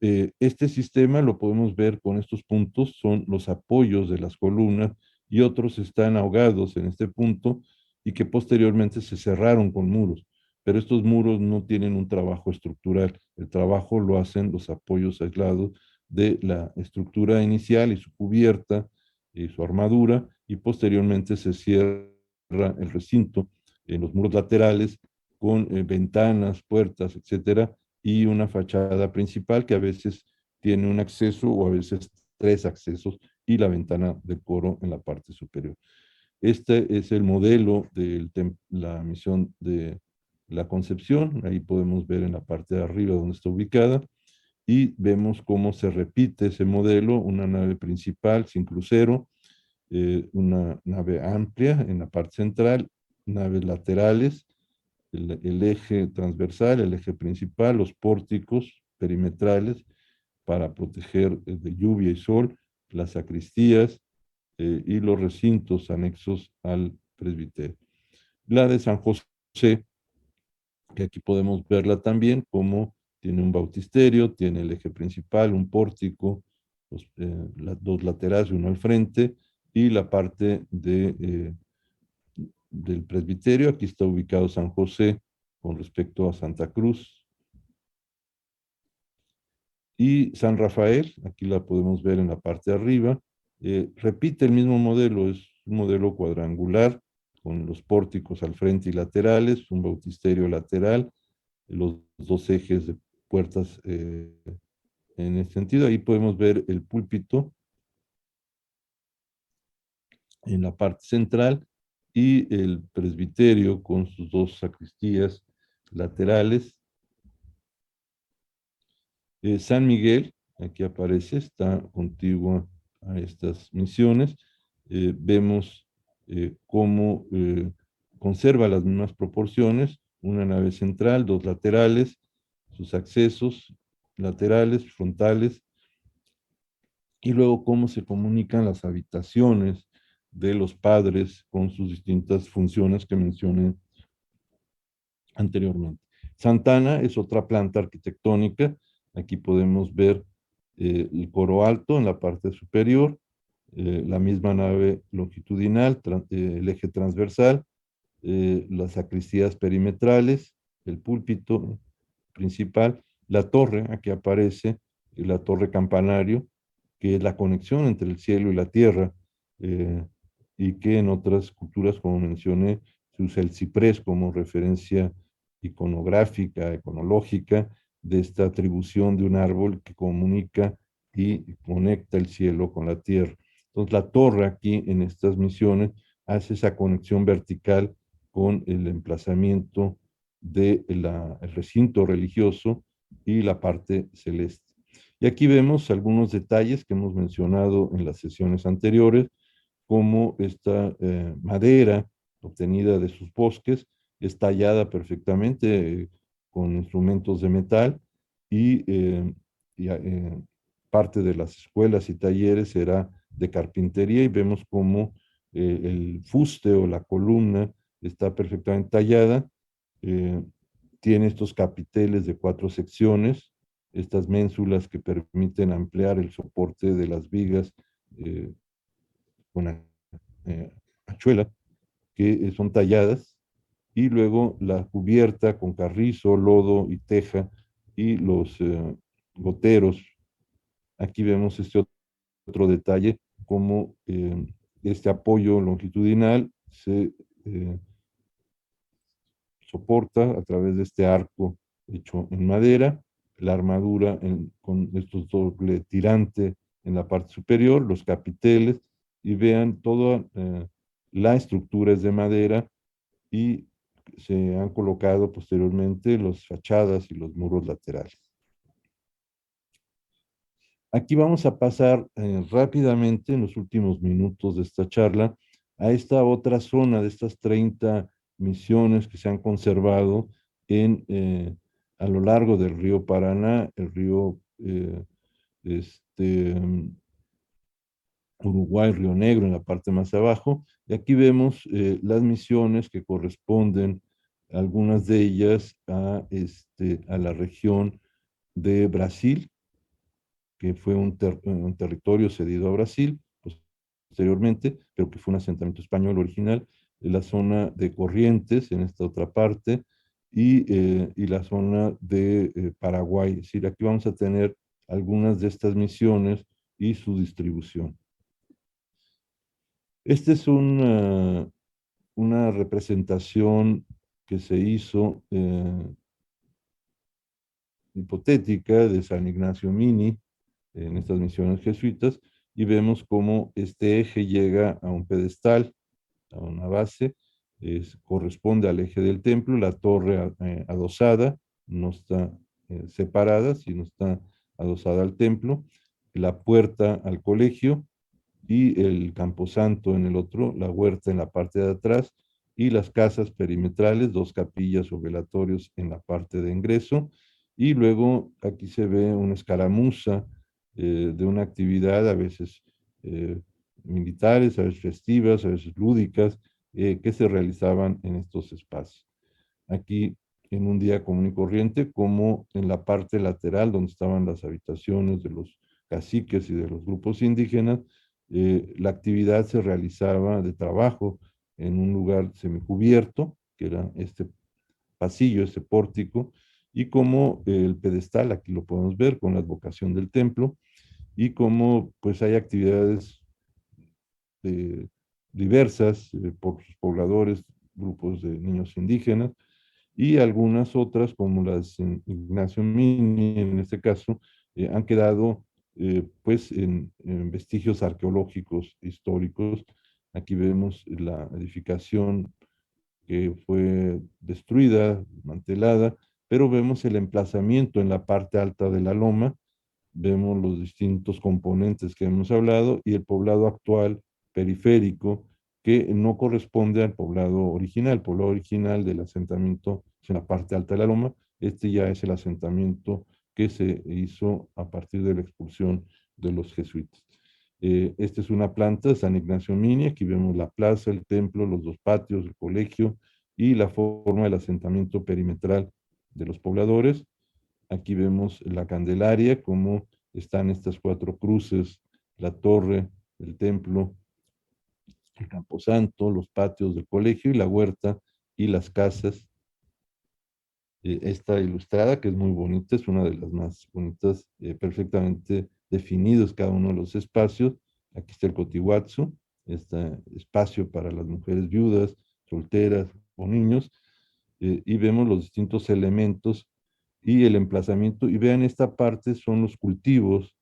Este sistema lo podemos ver con estos puntos, son los apoyos de las columnas y otros están ahogados en este punto y que posteriormente se cerraron con muros. Pero estos muros no tienen un trabajo estructural. El trabajo lo hacen los apoyos aislados de la estructura inicial y su cubierta y su armadura, y posteriormente se cierra el recinto en los muros laterales con ventanas, puertas, etcétera, y una fachada principal que a veces tiene un acceso o a veces tres accesos y la ventana del coro en la parte superior. Este es el modelo de la misión de la Concepción. Ahí podemos ver en la parte de arriba donde está ubicada y vemos cómo se repite ese modelo, una nave principal sin crucero, una nave amplia en la parte central, naves laterales, el eje transversal, el eje principal, los pórticos perimetrales para proteger de lluvia y sol, las sacristías y los recintos anexos al presbiterio. La de San José, que aquí podemos verla también, como tiene un bautisterio, tiene el eje principal, un pórtico, dos laterales y uno al frente, y la parte del presbiterio. Aquí está ubicado San José con respecto a Santa Cruz. Y San Rafael, aquí la podemos ver en la parte de arriba, repite el mismo modelo, es un modelo cuadrangular con los pórticos al frente y laterales, un bautisterio lateral, los dos ejes de puertas en ese sentido. Ahí podemos ver el púlpito en la parte central y el presbiterio con sus dos sacristías laterales. San Miguel, aquí aparece, está contigua a estas misiones. Vemos cómo conserva las mismas proporciones, una nave central, dos laterales, sus accesos laterales, frontales, y luego cómo se comunican las habitaciones de los padres con sus distintas funciones que mencioné anteriormente. Santana es otra planta arquitectónica. Aquí podemos ver el coro alto en la parte superior, la misma nave longitudinal, el eje transversal, las sacristías perimetrales, el púlpito principal, la torre, aquí aparece la torre campanario, que es la conexión entre el cielo y la tierra, eh, y que en otras culturas, como mencioné, se usa el ciprés como referencia iconográfica, iconológica, de esta atribución de un árbol que comunica y conecta el cielo con la tierra. Entonces, la torre aquí en estas misiones hace esa conexión vertical con el emplazamiento del recinto religioso y la parte celeste. Y aquí vemos algunos detalles que hemos mencionado en las sesiones anteriores, como esta madera obtenida de sus bosques es tallada perfectamente con instrumentos de metal y, parte de las escuelas y talleres será de carpintería, y vemos cómo el fuste o la columna está perfectamente tallada. eh, Tiene estos capiteles de 4 secciones, estas ménsulas que permiten ampliar el soporte de las vigas eh, con hachuela, que son talladas, y luego la cubierta con carrizo, lodo y teja, y los goteros. Aquí vemos este otro detalle, como este apoyo longitudinal se soporta a través de este arco hecho en madera, la armadura con estos doble tirante en la parte superior, los capiteles, y vean toda la estructura es de madera, y se han colocado posteriormente las fachadas y los muros laterales. Aquí vamos a pasar rápidamente en los últimos minutos de esta charla a esta otra zona de estas 30 misiones que se han conservado a lo largo del río Paraná, el río este, Uruguay, Río Negro en la parte más abajo. Y aquí vemos las misiones que corresponden, algunas de ellas a la región de Brasil, que fue un territorio cedido a Brasil posteriormente, pero que fue un asentamiento español original, la zona de Corrientes en esta otra parte y la zona de Paraguay. Es decir, aquí vamos a tener algunas de estas misiones y su distribución. Esta es una representación que se hizo hipotética de San Ignacio Mini en estas misiones jesuitas y vemos cómo este eje llega a un pedestal, a una base, corresponde al eje del templo, la torre adosada no está separada, sino está adosada al templo, la puerta al colegio y el camposanto en el otro, la huerta en la parte de atrás y las casas perimetrales, dos capillas o velatorios en la parte de ingreso. Y luego aquí se ve una escaramuza de una actividad, a veces militares, a veces festivas, a veces lúdicas, que se realizaban en estos espacios. Aquí en un día común y corriente, como en la parte lateral donde estaban las habitaciones de los caciques y de los grupos indígenas, la actividad se realizaba de trabajo en un lugar semicubierto, que era este pasillo, este pórtico, y como el pedestal, aquí lo podemos ver con la advocación del templo, y como pues hay actividades diversas por sus pobladores, grupos de niños indígenas, y algunas otras, como las en Ignacio Mini, en este caso, han quedado pues en vestigios arqueológicos históricos. Aquí vemos la edificación que fue destruida, mantelada, pero vemos el emplazamiento en la parte alta de la loma, vemos los distintos componentes que hemos hablado y el poblado actual periférico que no corresponde al poblado original. El poblado original del asentamiento es en la parte alta de la loma. Este ya es el asentamiento que se hizo a partir de la expulsión de los jesuitas. Esta es una planta de San Ignacio Mini. Aquí vemos la plaza, el templo, los dos patios, el colegio y la forma del asentamiento perimetral de los pobladores. Aquí vemos la Candelaria, cómo están estas cuatro cruces, la torre, el templo, el camposanto, los patios del colegio y la huerta y las casas. Esta ilustrada, que es muy bonita, es una de las más bonitas, perfectamente definidos cada uno de los espacios. Aquí está el Cotihuatsu, este espacio para las mujeres viudas, solteras o niños, y vemos los distintos elementos y el emplazamiento. Y vean, esta parte son los cultivos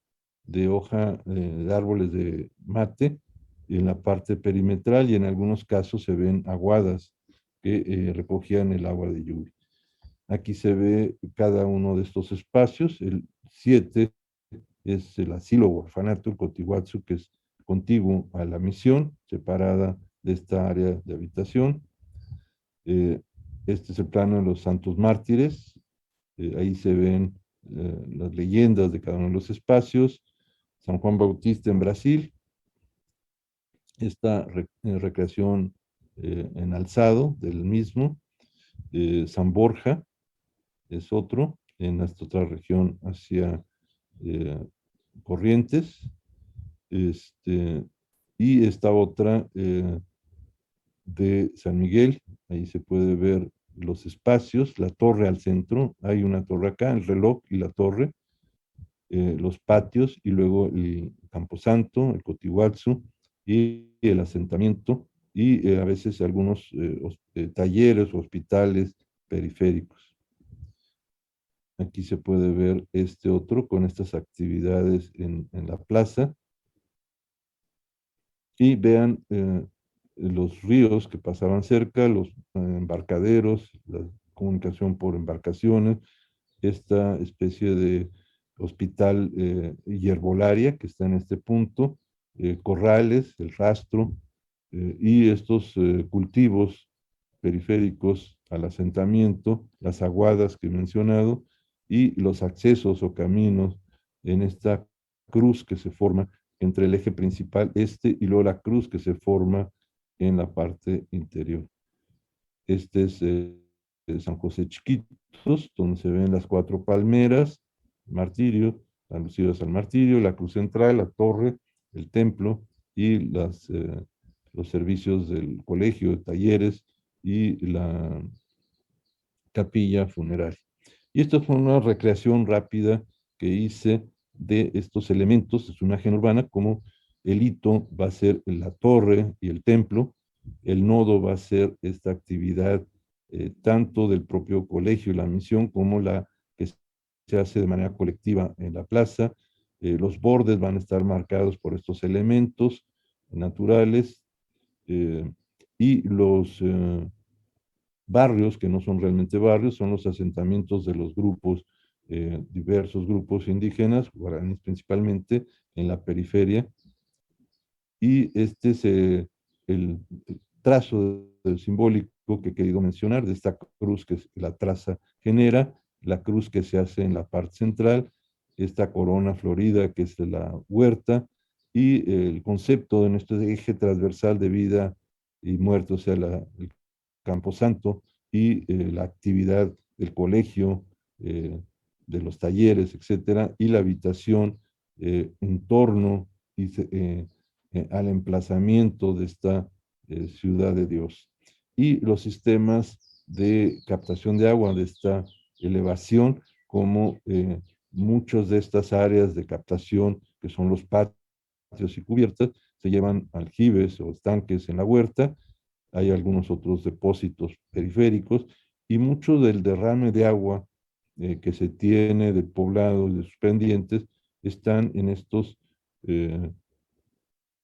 de hoja de árboles de mate en la parte perimetral y en algunos casos se ven aguadas que recogían el agua de lluvia. Aquí se ve cada uno de estos espacios. El 7 es el asilo o orfanato, el Cotihuatsu, que es contiguo a la misión, separada de esta área de habitación. Este es el plano de los santos mártires. Ahí se ven las leyendas de cada uno de los espacios. San Juan Bautista en Brasil. Esta recreación en alzado del mismo. San Borja es otro, en esta otra región hacia Corrientes. Y esta otra de San Miguel, ahí se puede ver los espacios, la torre al centro, hay una torre acá, el reloj y la torre, los patios y luego el Camposanto, el Cotihuatsu y el asentamiento y a veces algunos talleres o hospitales periféricos. Aquí se puede ver este otro con estas actividades en la plaza. Y vean los ríos que pasaban cerca, los embarcaderos, la comunicación por embarcaciones, esta especie de hospital y herbolaria que está en este punto, corrales, el rastro, y estos cultivos periféricos al asentamiento, las aguadas que he mencionado, y los accesos o caminos en esta cruz que se forma entre el eje principal este y luego la cruz que se forma en la parte interior. Este es San José Chiquitos, donde se ven las cuatro palmeras, martirio, alusivas al martirio, la cruz central, la torre, el templo y los servicios del colegio, talleres y la capilla funeraria. Y esto fue una recreación rápida que hice de estos elementos de su imagen urbana, como el hito va a ser la torre y el templo, el nodo va a ser esta actividad tanto del propio colegio y la misión como la que se hace de manera colectiva en la plaza. Los bordes van a estar marcados por estos elementos naturales eh, y los barrios, que no son realmente barrios, son los asentamientos de los grupos, diversos grupos indígenas, guaraníes principalmente, en la periferia. Y este es el trazo simbólico que he querido mencionar, de esta cruz que la traza genera, la cruz que se hace en la parte central, esta corona florida que es de la huerta, y el concepto en este eje transversal de vida y muerte, o sea, el camposanto y la actividad del colegio, de los talleres, etcétera, y la habitación en torno y, al emplazamiento de esta ciudad de Dios. Y los sistemas de captación de agua de esta elevación, como muchas de estas áreas de captación, que son los patios y cubiertas, se llevan aljibes o estanques en la huerta. Hay algunos otros depósitos periféricos y mucho del derrame de agua que se tiene del poblado y de sus pendientes están en estos eh,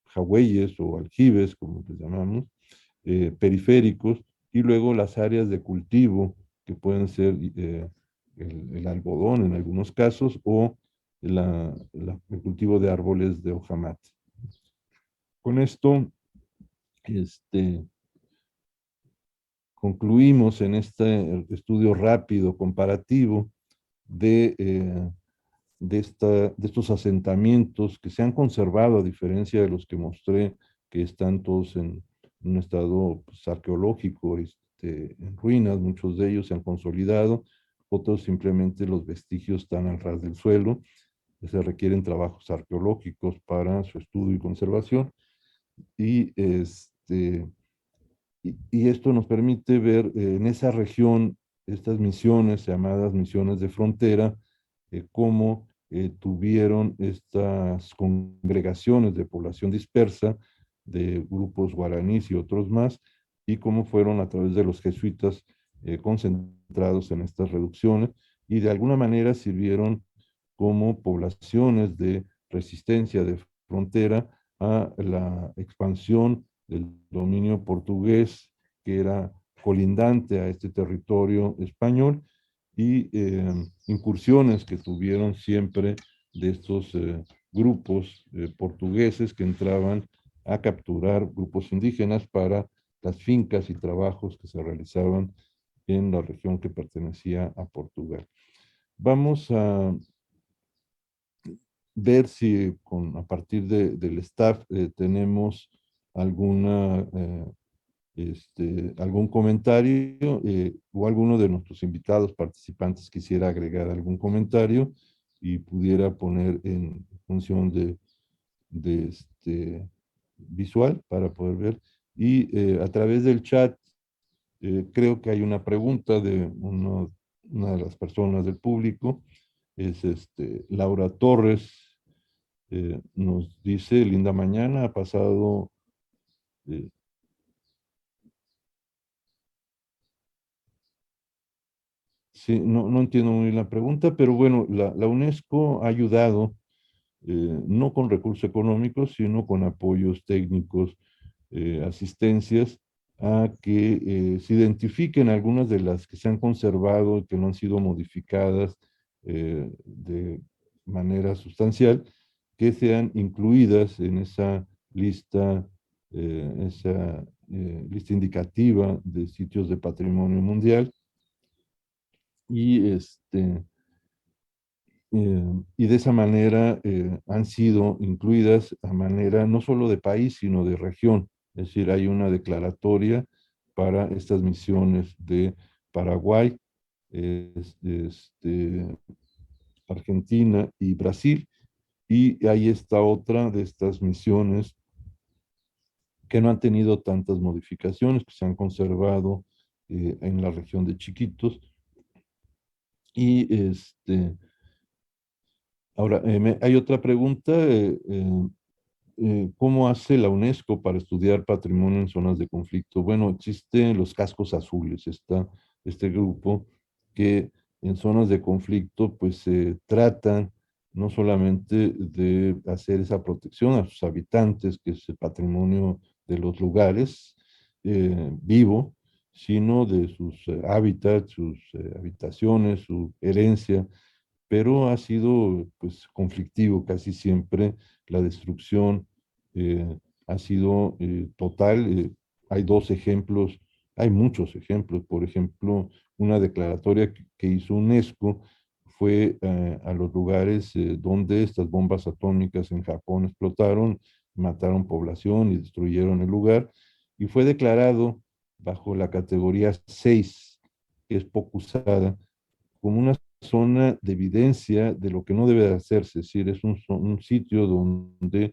jagüeyes o aljibes, como les llamamos, periféricos, y luego las áreas de cultivo, que pueden ser el algodón en algunos casos, o el cultivo de árboles de hojamate. Con esto, este, concluimos en este estudio rápido, comparativo, de estos asentamientos que se han conservado, a diferencia de los que mostré, que están todos en un estado pues, arqueológico, en ruinas. Muchos de ellos se han consolidado, otros simplemente los vestigios están al ras del suelo. Se requieren trabajos arqueológicos para su estudio y conservación. Y, y esto nos permite ver en esa región estas misiones, llamadas misiones de frontera, cómo tuvieron estas congregaciones de población dispersa, de grupos guaraníes y otros más, y cómo fueron a través de los jesuitas concentrados en estas reducciones, y de alguna manera sirvieron como poblaciones de resistencia de frontera a la expansión del dominio portugués, que era colindante a este territorio español, y incursiones que tuvieron siempre de estos grupos portugueses que entraban a capturar grupos indígenas para las fincas y trabajos que se realizaban en la región que pertenecía a Portugal. Vamos a ver si a partir del staff tenemos alguna algún comentario o alguno de nuestros invitados participantes quisiera agregar algún comentario y pudiera poner en función de visual para poder ver. Y a través del chat creo que hay una pregunta de una de las personas del público, es Laura Torres, nos dice: linda mañana, ha pasado eh, sí, no entiendo muy bien la pregunta, pero bueno, la UNESCO ha ayudado, no con recursos económicos, sino con apoyos técnicos, asistencias, a que se identifiquen algunas de las que se han conservado, que no han sido modificadas de manera sustancial, que sean incluidas en esa lista indicativa de sitios de patrimonio mundial. Y, y de esa manera han sido incluidas a manera no solo de país, sino de región. Es decir, hay una declaratoria para estas misiones de Paraguay, Argentina y Brasil. Y ahí está otra de estas misiones que no han tenido tantas modificaciones, que se han conservado en la región de Chiquitos. Y ahora, hay otra pregunta. ¿Cómo hace la UNESCO para estudiar patrimonio en zonas de conflicto? Bueno, existen los cascos azules, está este grupo que en zonas de conflicto pues se tratan no solamente de hacer esa protección a sus habitantes, que es el patrimonio de los lugares vivo, sino de sus hábitats, sus habitaciones, su herencia, pero ha sido pues conflictivo casi siempre. La destrucción ha sido total. Hay dos ejemplos, hay muchos ejemplos. Por ejemplo, una declaratoria que hizo UNESCO fue a los lugares donde estas bombas atómicas en Japón explotaron, mataron población y destruyeron el lugar, y fue declarado bajo la categoría 6, que es poco usada, como una zona de evidencia de lo que no debe de hacerse. Es decir, es un sitio donde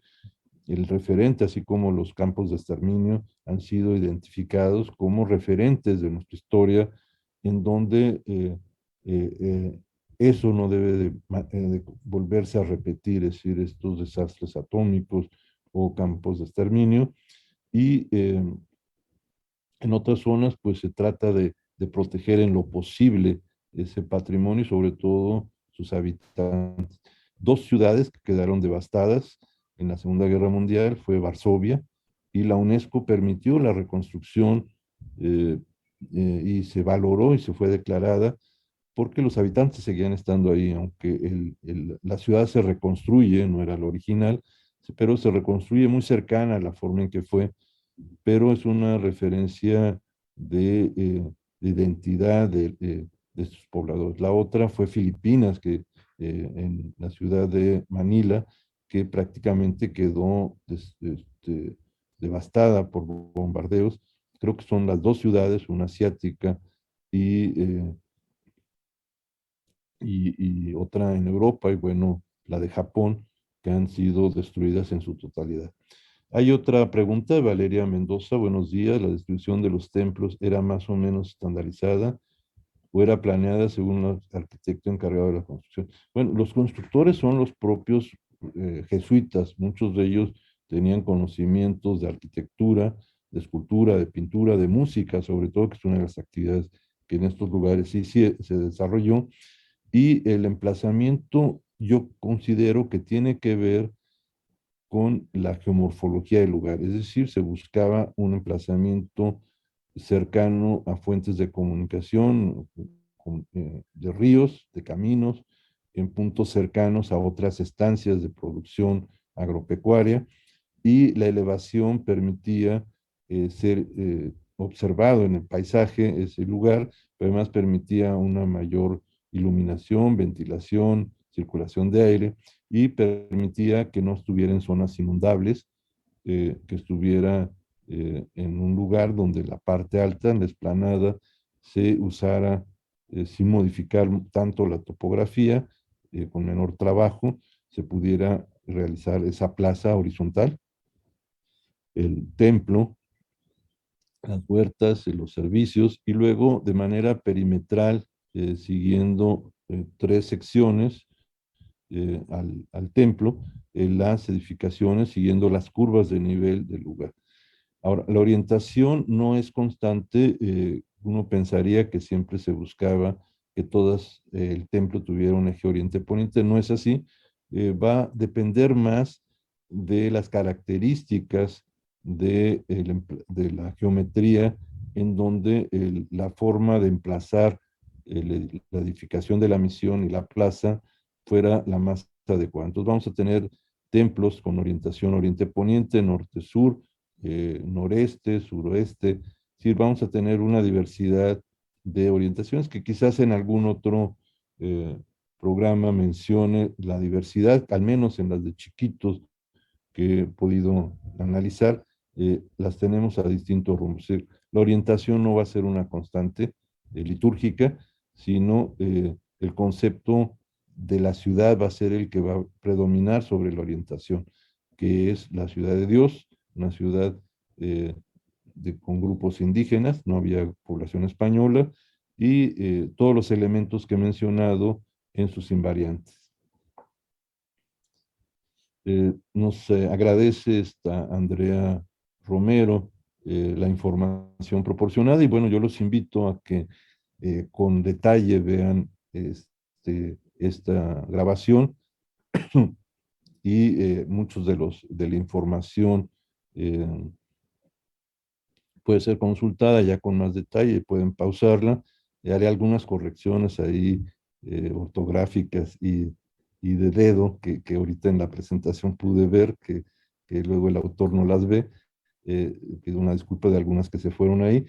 el referente, así como los campos de exterminio, han sido identificados como referentes de nuestra historia, en donde eso no debe de volverse a repetir, es decir, estos desastres atómicos o campos de exterminio. Y en otras zonas, pues se trata de proteger en lo posible ese patrimonio y sobre todo sus habitantes. Dos ciudades que quedaron devastadas en la Segunda Guerra Mundial fue Varsovia, y la UNESCO permitió la reconstrucción eh, y se valoró y se fue declarada porque los habitantes seguían estando ahí, aunque la ciudad se reconstruye, no era la original, pero se reconstruye muy cercana a la forma en que fue, pero es una referencia de identidad de estos pobladores. La otra fue Filipinas, que en la ciudad de Manila, que prácticamente quedó devastada por bombardeos. Creo que son las dos ciudades, una asiática y, y otra en Europa, y bueno, la de Japón, que han sido destruidas en su totalidad. Hay otra pregunta de Valeria Mendoza. Buenos días. ¿La distribución de los templos era más o menos estandarizada o era planeada según el arquitecto encargado de la construcción? Bueno, los constructores son los propios jesuitas. Muchos de ellos tenían conocimientos de arquitectura, de escultura, de pintura, de música, sobre todo, que es una de las actividades que en estos lugares sí se desarrolló. Y el emplazamiento yo considero que tiene que ver con la geomorfología del lugar, es decir, se buscaba un emplazamiento cercano a fuentes de comunicación, de ríos, de caminos, en puntos cercanos a otras estancias de producción agropecuaria, y la elevación permitía ser observado en el paisaje ese lugar, pero además permitía una mayor iluminación, ventilación, circulación de aire, y permitía que no estuviera en zonas inundables, que estuviera en un lugar donde la parte alta, en la explanada, se usara sin modificar tanto la topografía, con menor trabajo, se pudiera realizar esa plaza horizontal, el templo, las huertas, los servicios, y luego de manera perimetral, siguiendo tres secciones al templo, las edificaciones siguiendo las curvas de nivel del lugar. Ahora, la orientación no es constante. Uno pensaría que siempre se buscaba que todas el templo tuviera un eje oriente-poniente. No es así. Va a depender más de las características de la geometría, en donde la forma de emplazar la edificación de la misión y la plaza fuera la más adecuada. Entonces vamos a tener templos con orientación oriente-poniente, norte-sur, noreste, suroeste. Es decir, vamos a tener una diversidad de orientaciones que quizás en algún otro programa mencione la diversidad, al menos en las de Chiquitos que he podido analizar, las tenemos a distintos rumbos. Es decir, la orientación no va a ser una constante litúrgica, sino el concepto de la ciudad va a ser el que va a predominar sobre la orientación, que es la ciudad de Dios, una ciudad con grupos indígenas, no había población española, y todos los elementos que he mencionado en sus invariantes. Nos agradece esta Andrea Romero la información proporcionada, y bueno, yo los invito a que con detalle vean esta grabación y muchos de la información eh, puede ser consultada ya con más detalle, pueden pausarla, y haré algunas correcciones ahí ortográficas y de dedo que ahorita en la presentación pude ver, que luego el autor no las ve. Pido una disculpa de algunas que se fueron ahí,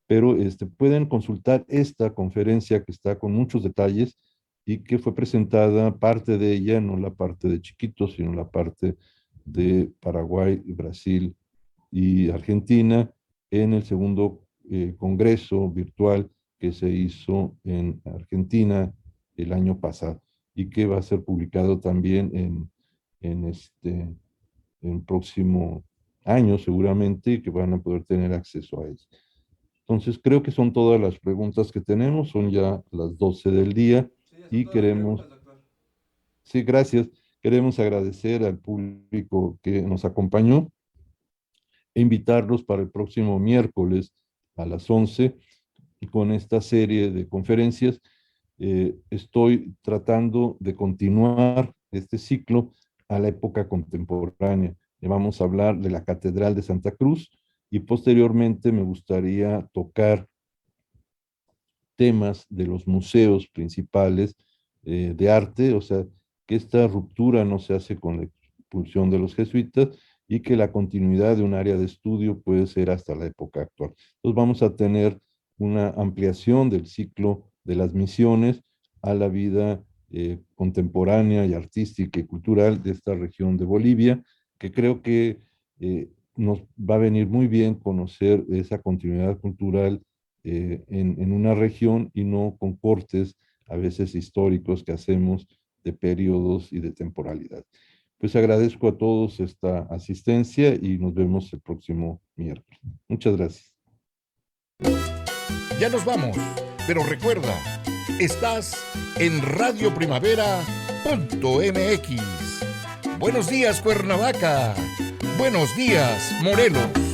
pero pueden consultar esta conferencia que está con muchos detalles y que fue presentada, parte de ella, no la parte de Chiquitos, sino la parte de Paraguay, Brasil y Argentina, en el segundo congreso virtual que se hizo en Argentina el año pasado y que va a ser publicado también en próximo año seguramente, y que van a poder tener acceso a él. Entonces, creo que son todas las preguntas que tenemos, son ya las 12 del día y queremos, sí, gracias, queremos agradecer al público que nos acompañó e invitarlos para el próximo miércoles a las 11 con esta serie de conferencias. Estoy tratando de continuar este ciclo a la época contemporánea. Vamos a hablar de la Catedral de Santa Cruz y posteriormente me gustaría tocar temas de los museos principales de arte, o sea, que esta ruptura no se hace con la expulsión de los jesuitas y que la continuidad de un área de estudio puede ser hasta la época actual. Entonces vamos a tener una ampliación del ciclo de las misiones a la vida contemporánea y artística y cultural de esta región de Bolivia, que creo que nos va a venir muy bien conocer esa continuidad cultural en una región y no con cortes a veces históricos que hacemos de periodos y de temporalidad. Pues agradezco a todos esta asistencia y nos vemos el próximo miércoles. Muchas gracias. Ya nos vamos, pero recuerda, estás en radioprimavera.mx. Buenos días, Cuernavaca. Buenos días, Morelos.